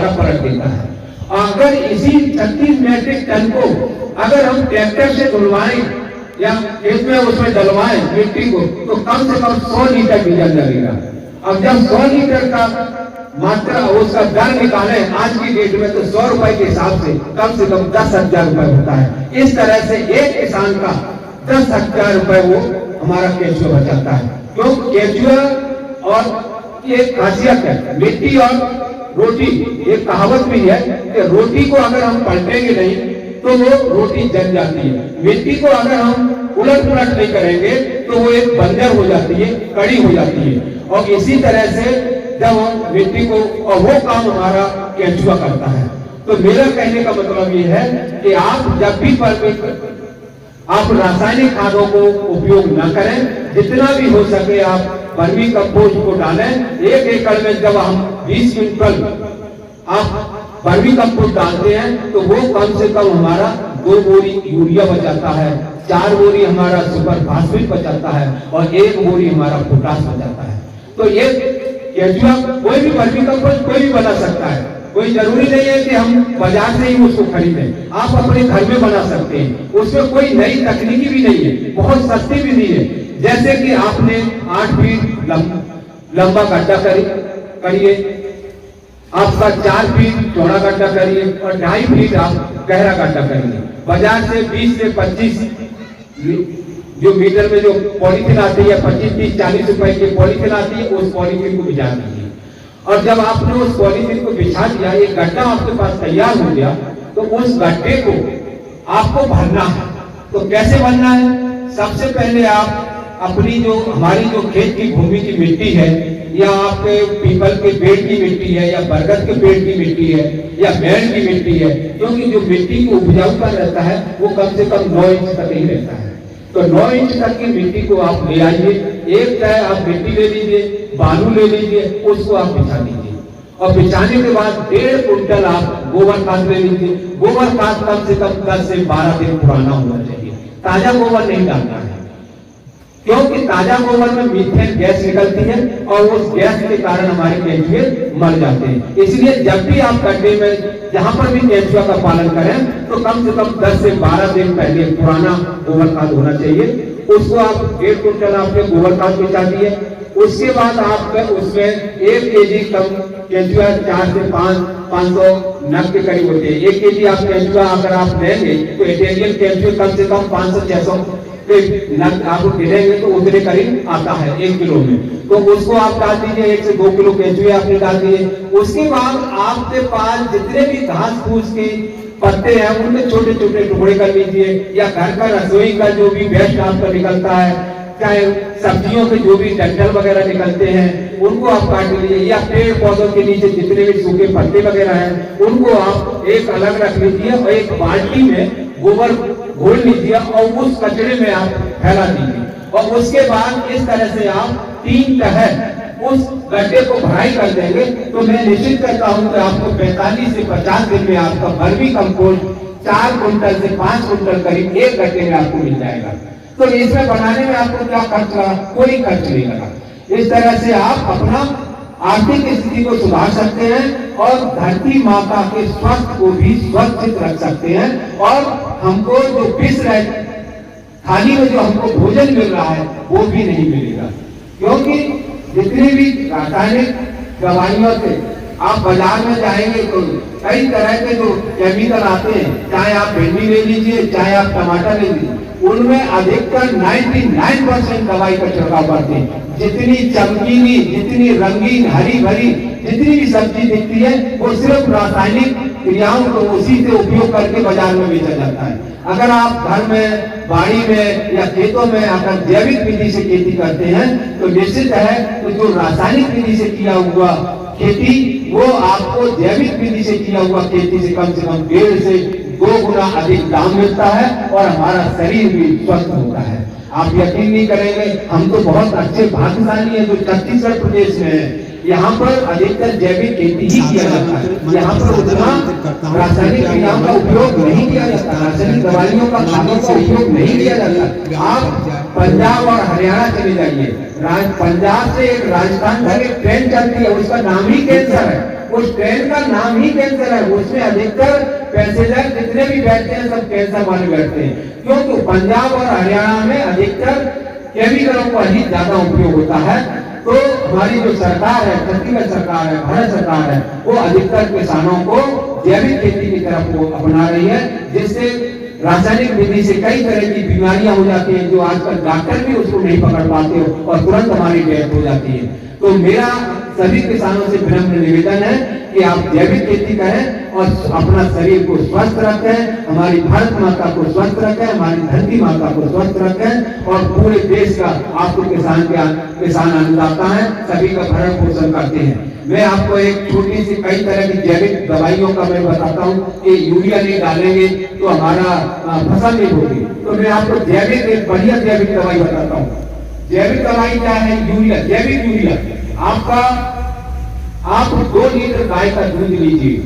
दोबारा पलट देता है। अगर इसी 36 मेट्रिक टन को अगर हम ट्रैक्टर से धुलवाएं या खेत में उसमें डलवाएं मिट्टी को, तो कम से कम 100 लीटर डीजल लगेगा। अब जब 100 लीटर का मात्रा उसका दर निकाले आज की डेट में, तो 100 रुपए के हिसाब से कम 10,000 रुपए होता है। इस तरह से एक किसान का 10,000 रुपए वो हमारा केचुआ बचाता है। क्यों? केचुआ और एक खासियत है, मिट्टी और रोटी, एक कहावत भी है कि रोटी को अगर हम पलटेंगे नहीं तो वो रोटी जल जाती है, मिट्टी को अगर हम उलट पुलट नहीं करेंगे तो वो एक बंजर हो जाती है, कड़ी हो जाती है। और इसी तरह से जब हम मिट्टी को, और वो काम हमारा केचुआ करता है। तो मेरा कहने का मतलब ये है कि आप जब भी आप रासायनिक खादों को उपयोग न करें, जितना भी हो सके आप वर्मी कंपोस्ट को डालें। 1 एकड़ में जब हम 20 क्विंटल आप वर्मी कंपोस्ट डालते हैं तो वो कम से कम हमारा 2 बोरी यूरिया बचाता है, 4 बोरी हमारा सुपर फास्फेट बचाता है और 1 बोरी हमारा पोटाश बचाता है। तो ये केचुआ कोई भी वर्मी कंपोस्ट कोई भी बना सकता है, कोई जरूरी नहीं है कि हम बाजार से ही उसको खरीदें, आप अपने घर में बना सकते हैं। उसमें कोई नई तकनीकी भी नहीं है, बहुत सस्ती भी नहीं है। जैसे कि आपने 8 फीट लंबा गड्ढा करिए, आपका 4 फीट चौड़ा गड्ढा करिए और 2.5 फीट आप गहरा गड्ढा करिए। बाजार से 20 से 25 जो मीटर में जो पॉलीथीन आती है, 25, 30, 40 रुपए की पॉलीथीन आती है, उस पॉलीथीन को बिछा दीजिए। और जब आपने उस पॉलीथीन को बिछा दिया, एक गड्ढा आपके पास तैयार हो गया, तो उस गड्ढे को आपको भरना है। तो कैसे भरना है? सबसे पहले आप अपनी जो हमारी जो खेत की भूमि की मिट्टी है, या आपके पीपल के पेड़ की मिट्टी है, या बरगद के पेड़ की मिट्टी है, या बैल की मिट्टी है, क्योंकि जो मिट्टी की उपजाऊपन रहता है वो कम से कम 9 इंच तक ही रहता है। तो 9 इंच तक की मिट्टी को आप ले आइए, एक चाहे आप मिट्टी ले लीजिए, बालू ले लीजिए, उसको आप बिछा दीजिए। और बिछाने के बाद 1.5 कुंटल आप गोबर खाद ले लीजिए। गोबर खाद कम से कम 10 से 12 दिन पुराना होना चाहिए, ताजा गोबर नहीं डालना है, क्योंकि ताजा गोबर में मीथेन गैस निकलती है और उस गैस के कारण हमारे केंचुए मर जाते हैं। इसलिए जब भी आप गड्ढे में जहां पर भी केंचुआ का पालन करें तो कम से कम 10 से 12 दिन पहले पुराना गोबर खाद होना चाहिए। उसको आप 1.5 कुंटल आपने गोबर खाद बिछा दिए। उसके बाद आप उसमें 1 केजी कम केंचुआ 4 से 500 नग के करीब होते हैं। 1 केजी आप केंचुआ अगर आप लेंगे तो इटालियन केंचुए कम से कम 500-600 नग आप गिरेंगे तो उतने करीब आता है 1 किलो में। तो उसको आप डाल दीजिए, 1 से 2 किलो केंचुए आपने डाल दिए। उसके बाद आपके पास जितने भी घास फूस के पत्ते हैं उनके छोटे छोटे टुकड़े कर लीजिए, या घर का रसोई का जो भी वेस्ट आपका निकलता है, चाहे सब्जियों के जो भी डंठल वगैरह निकलते हैं उनको आप काट लीजिए, या पेड़ पौधों के नीचे जितने भी सूखे पत्ते वगैरह हैं उनको आप एक अलग रख लीजिए और एक बाल्टी में गोबर घोल लीजिए और उस कचरे में आप फैला दीजिए। और उसके बाद इस तरह से आप 3 टहर उस गड्ढे को भराई कर देंगे तो मैं निश्चित करता हूं कि आपको 45 से 50 दिन में आपका वर्मी कंपोस्ट 4 कुंटल से 5 कुंटल करीब एक गड्ढे में आपको मिल जाएगा। तो इसमें बनाने में आपको क्या खर्च लगा? कोई खर्च नहीं लगा। इस तरह से आप अपना आर्थिक स्थिति को सुधार सकते हैं और धरती माता के स्वास्थ्य को भी सुरक्षित रख सकते हैं। और हमको जो विष है थाली में जो हमको भोजन मिल रहा है वो भी नहीं मिलेगा, क्योंकि जितनी भी रासायनिक दवाइयों से आप बाजार में जाएंगे तो कई तरह के जो केमिकल आते हैं, चाहे आप भिंडी ले लीजिए चाहे आप टमाटर ले लीजिए, उनमें अधिकतर 99% दवाई का छिड़काव करते हैं। जितनी चमकीली, जितनी रंगीन, हरी भरी जितनी भी सब्जी दिखती है वो सिर्फ रासायनिक क्रियाओं को उसी से उपयोग करके बाजार में बेचा जाता है। अगर आप घर में, बाड़ी में या खेतों में अगर जैविक विधि से खेती करते हैं तो निश्चित है तो जो रासायनिक विधि से किया हुआ खेती वो आपको जैविक विधि से किया हुआ खेती से कम 1.5 से 2 गुना अधिक दाम मिलता है और हमारा शरीर भी स्वस्थ होता है। आप यकीन नहीं करेंगे, हम तो बहुत अच्छे भाग्यशाली हैं जो छत्तीसगढ़ प्रदेश में है। यहाँ पर अधिकतर जैविक खेती ही किया जाता है। यहाँ पर उतना रासायनिक क्रियाओं का उपयोग नहीं किया जाता, रासायनिक दवाइयों का, खादों का उपयोग नहीं किया जाता। आप पंजाब और हरियाणा चले जाइए, पंजाब से एक राजस्थान तक एक ट्रेन चलती है, उसका नाम ही कैंसर है। उस ट्रेन का नाम ही कैंसर है। उसमें अधिकतर पैसेंजर जितने भी बैठते हैं सब कैंसर वाले बैठते हैं, क्योंकि पंजाब और हरियाणा में अधिकतर केमिकलों का ही ज्यादा उपयोग होता है। तो हमारी जो सरकार है, छत्तीसगढ़ सरकार है, भारत सरकार है, वो अधिकतर किसानों को जैविक खेती की तरफ वो अपना रही है, जिससे रासायनिक विधि से कई तरह की बीमारियां हो जाती हैं जो आजकल डॉक्टर भी उसको नहीं पकड़ पाते और तुरंत हमारी डेथ हो जाती है। तो मेरा सभी किसानों से विनम्र निवेदन है कि आप जैविक खेती करें और अपना शरीर को स्वस्थ रखें, हमारी भारत माता को स्वस्थ रखें, हमारी धरती माता को स्वस्थ रखें, और पूरे देश का आपको किसान अन्नदाता है, सभी का भरण पोषण करते हैं। मैं आपको एक छोटी सी कई तरह की जैविक दवाइयों का मैं बताता हूँ कि यूरिया नहीं डालेंगे तो हमारा फसल नहीं होगी। तो मैं आपको जैविक एक बढ़िया जैविक दवाई बताता हूँ। जैविक दवाई क्या है? यूरिया, जैविक यूरिया। आप 2 लीटर गाय का दूध लीजिए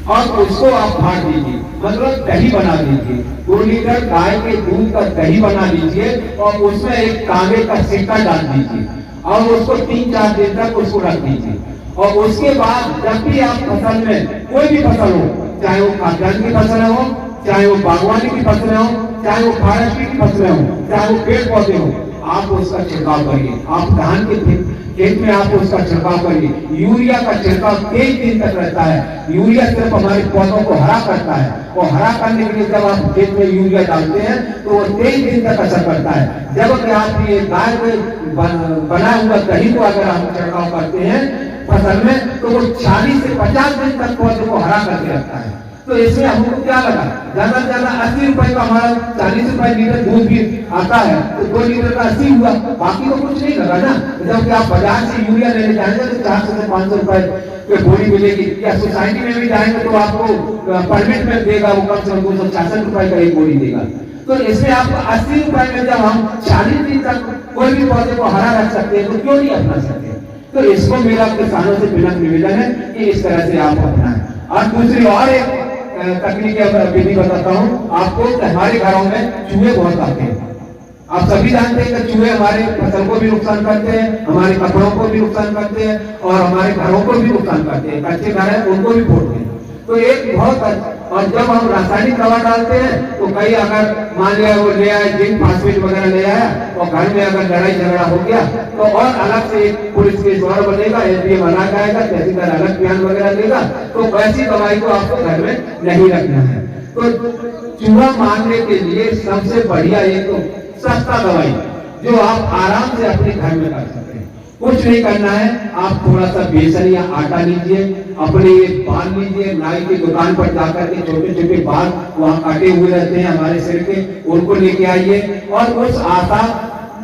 और उसको आप फाड़ दीजिए, मतलब दही बना दीजिए। 2 लीटर गाय के दूध का दही बना लीजिए और उसमें एक तांबे का सिक्का डाल दीजिए और उसको 3-4 दिन तक उसको रख दीजिए। और उसके बाद जब भी आप फसल में कोई भी फसल हो, चाहे वो खाद्यान्न की फसल हो, चाहे वो बागवानी की फसल हो, चाहे वो फॉरेस्ट्री की फसलें हो, चाहे वो पेड़ पौधे हो, आप उसका छिड़काव करिए। आप धान के खेत में आप उसका छिड़काव करिए। यूरिया का छिड़काव 23 दिन तक रहता है। यूरिया सिर्फ हमारे पौधों को हरा करता है, और हरा करने के लिए जब आप खेत में यूरिया डालते हैं तो वो 23 दिन तक असर करता है। जब आप ये गाय के बना हुआ दही को अगर आप छिड़काव करते हैं फसल में, तो वो 40 से 50 दिन तक पौधे को हरा करके रखता है। तो इसमें हमको क्या लगा, ज्यादा से ज्यादा 80 रुपए का हमारा 40 रुपए लीटर दूध भी आता है, तो 2 लीटर का 80 हुआ, बाकी तो कुछ नहीं लगा ना। जबकि आप बाजार से यूरिया लेने जाएंगे तो 400 से 500 रुपए की बोरी मिलेगी, या सोसाइटी में भी जाएंगे तो आपको परमिट में देगा वो कम से कम 266 रुपए का एक बोरी देगा। तो इसमें आपको 80 रुपए में जब हम 40 दिन तक कोई भी पौधे को हरा रख सकते हैं तो क्यों नहीं अपना सकते? तो इसको मेरा किसानों से विनम्र निवेदन है कि इस तरह से आप अपनाएं। और दूसरी और एक तकनीकी विधि बताता हूँ आपको। हमारे घरों में चूहे बहुत आते हैं। आप सभी जानते हैं कि चूहे हमारे फसल को भी नुकसान करते हैं, हमारे कपड़ों को भी नुकसान करते हैं और हमारे घरों को भी नुकसान करते हैं। कच्चे घर है उनको भी फोड़ते हैं। तो एक बहुत, और जब हम रासायनिक दवा डालते हैं तो कई अगर मान लिया वो ले आए जिंक फास्फेट वगैरह ले आया और घर में अगर लड़ाई झगड़ा हो गया तो और अलग से एक पुलिस केस और बनेगा, एसडीएम अलग आएगा, तहसीलदार अलग बयान वगैरह देगा। तो वैसी दवाई को आपको घर में नहीं रखना है। तो चूहा मारने के लिए सबसे बढ़िया एक तो सस्ता दवाई जो आप आराम से अपने घर में कर सकते हैं। कुछ नहीं करना है, आप थोड़ा सा बेसन या आटा लीजिए, अपने बाल लीजिए, नाई की दुकान पर जाकर के छोटे छोटे बाल वहां काटे हुए रहते हैं हमारे सिर के, उनको लेके आइए और उस आटा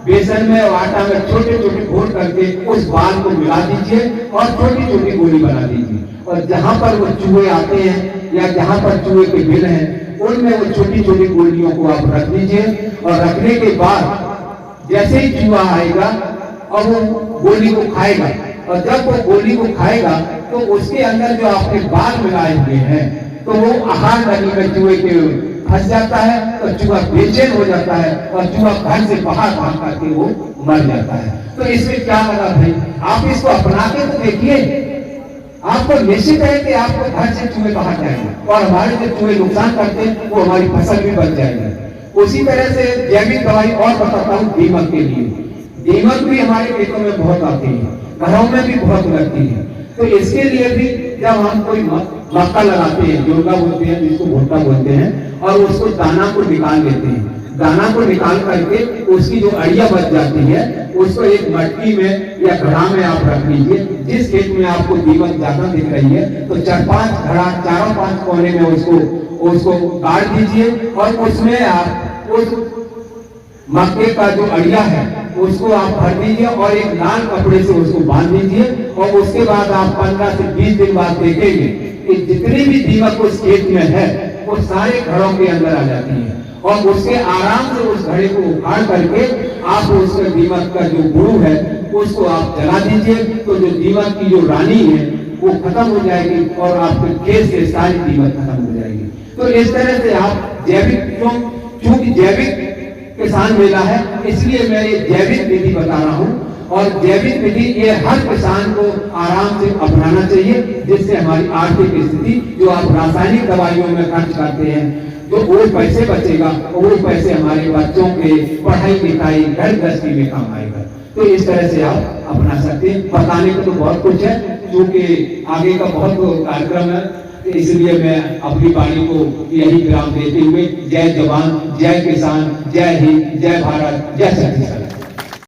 बेसन में और आटा में छोटे छोटे घोट करके उस बाल को मिला दीजिए और छोटी छोटी गोली बना दीजिए। और जहां पर वो चूहे आते हैं या जहां पर चूहे के बिल हैं उनमें वो छोटी छोटी गोलियों को आप रख दीजिए। और रखने के बाद जैसे ही चूहा आएगा और वो गोली को खाएगा, और जब वो गोली को खाएगा तो उसके अंदर जो आपने बाल मिलाए हुए हैं तो वो आहार नली में चूहे के फंस जाता है, तो चूहा बेचैन हो जाता है और चूहा घर से बाहर भाग करके वो मर जाता है। तो इसमें क्या लगा भाई, आप इसको अपना के तो देखिए, आपको निश्चित है कि आपको घर से चूहे बाहर जाएंगे और हमारे जो चूहे नुकसान करते हैं वो हमारी फसल भी बच जाएगी। उसी तरह से जैविक दवाई और बताता हूँ दीमक के लिए। दीमक भी हमारे खेतों में बहुत आती है, घरों में भी बहुत लगती है। तो इसके लिए भी जब हम कोई मक्का लगाते हैं, जोगा बोलते हैं जिसको भुट्टा बोलते हैं, और उसको दाना को निकाल लेते हैं, दाना को निकाल करके उसकी जो अड़िया बच जाती है उसको एक मटकी में या घड़ा में आप रख लीजिए। जिस खेत में आपको दीमक ज्यादा दिख रही है तो 4-5 घड़ा, 4-5 कोने में उसको गाड़ दीजिए और उसमें आप उस मक्के का जो अड़िया है उसको आप भर दीजिए और एक लाल कपड़े से उसको बांध दीजिए। और उसके बाद आप 15 से 20 दिन बाद देखेंगे कि जितनी भी दीमक उस खेत में है वो सारे घरों के अंदर आ जाती है और उसके आराम से उस घड़े को उखाड़ करके आप उसके दीमक का जो गुरु है उसको आप जला दीजिए। तो जो दीमक की जो रानी है वो खत्म हो जाएगी और आपके खेत से सारी दीमक खत्म हो जाएगी। तो इस तरह से आप जैविक, चूंकि जैविक किसान मेला है इसलिए मैं ये जैविक विधि बता रहा हूँ। और जैविक विधि ये हर किसान को आराम से अपनाना चाहिए, जिससे हमारी आर्थिक स्थिति जो आप रासायनिक दवाइयों में खर्च करते हैं, तो वो पैसे बचेगा और वो पैसे हमारे बच्चों के पढ़ाई लिखाई घर गृहस्थी में काम आएगा। तो इस तरह से आप अपना सकते हैं। बताने को तो बहुत कुछ है, क्योंकि आगे का बहुत कार्यक्रम है, इसलिए मैं अपनी वाणी को यही विराम देते हुए जय जवान, जय किसान, जय हिंद, जय भारत, जय छत्तीसगढ़।